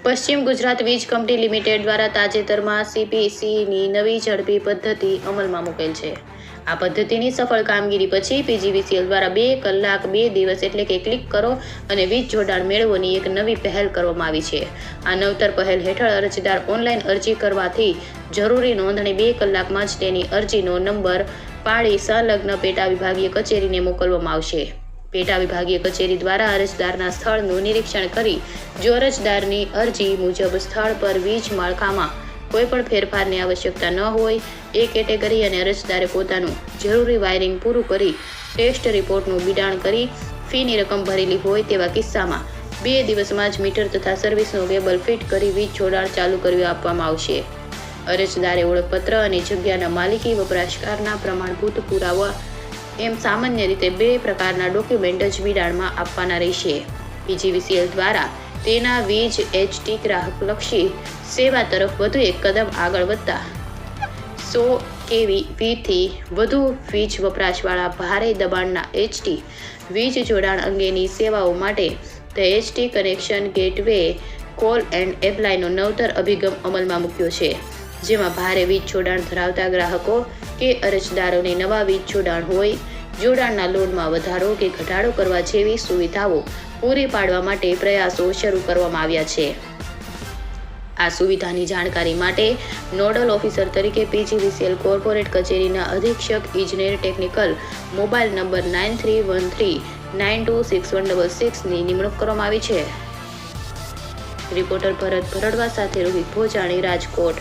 પશ્ચિમ ગુજરાત વીજ company limited દ્વારા તાજેતરમાં CPCની નવી ઝડપી પદ્ધતિ અમલમાં મૂકેલ છે. આ પદ્ધતિની સફળ કામગીરી પછી PGVCL દ્વારા 2 કલાક 2 દિવસ એટલે કે ક્લિક કરો અને વીજ જોડાણ મેળવોની એક નવી પહેલ કરવામાં આવી છે. આ નવતર પહેલ હેઠળ અરજદાર ઓનલાઈન અરજી કરવાથી જરૂરી નોંધણી 2 કલાકમાં જ તેની અરજીનો નંબર પાડી સંલગ્ન પેટા વિભાગીય કચેરીને મોકલવામાં આવશે. પેટા વિભાગીય કચેરી દ્વારા અરજદારના સ્થળનું નિરીક્ષણ કરી જો અરજદારની અરજી મુજબ સ્થળ પર વીજ માળખામાં કોઈપણ ફેરફારની આવશ્યકતા ન હોય એ કેટેગરી અને અરજદારે પોતાનું જરૂરી વાયરિંગ પૂરું કરી ટેસ્ટ રિપોર્ટનું બિડાણ કરી ફીની રકમ ભરેલી હોય તેવા કિસ્સામાં 2 દિવસમાં જ મીટર તથા સર્વિસનું કેબલ ફિટ કરી વીજ જોડાણ ચાલુ કરી આપવામાં આવશે. અરજદારે ઓળખપત્ર અને જગ્યાના માલિકી વપરાશકારના પ્રમાણભૂત પુરાવા એમ સામાન્ય રીતે 2 પ્રકારના ડોક્યુમેન્ટ જ બિડાણમાં આપવાના રહેશે. PGVCL દ્વારા તેના વીજ HT ગ્રાહકલક્ષી સેવા તરફ વધુ એક કદમ આગળ વધતા 100 kVથી વધુ વીજ વપરાશવાળા ભારે દબાણના HT વીજ જોડાણ અંગેની સેવાઓ માટે the HT connection gateway call and એપ્લાયનો નવતર અભિગમ અમલમાં મૂક્યો છે, જેમાં ભારે વીજ જોડાણ ધરાવતા ગ્રાહકો કે અરજદારોને નવા વીજ જોડાણ હોય જોડાણના લોડમાં વધારો કે ઘટાડો કરવા જેવી સુવિધાઓ પૂરી પાડવા માટે પ્રયાસો શરૂ કરવામાં આવ્યા છે. આ સુવિધાની જાણકારી માટે નોડલ ઓફિસર તરીકે PGVCL કોર્પોરેટ કચેરીના અધિક્ષક ઇજનેર ટેકનિકલ મોબાઈલ નંબર 9313926166ની નિમણૂક કરવામાં આવી છે. રિપોર્ટર ભરત ભરડવા સાથે રોહિત ભોજાણી, રાજકોટ.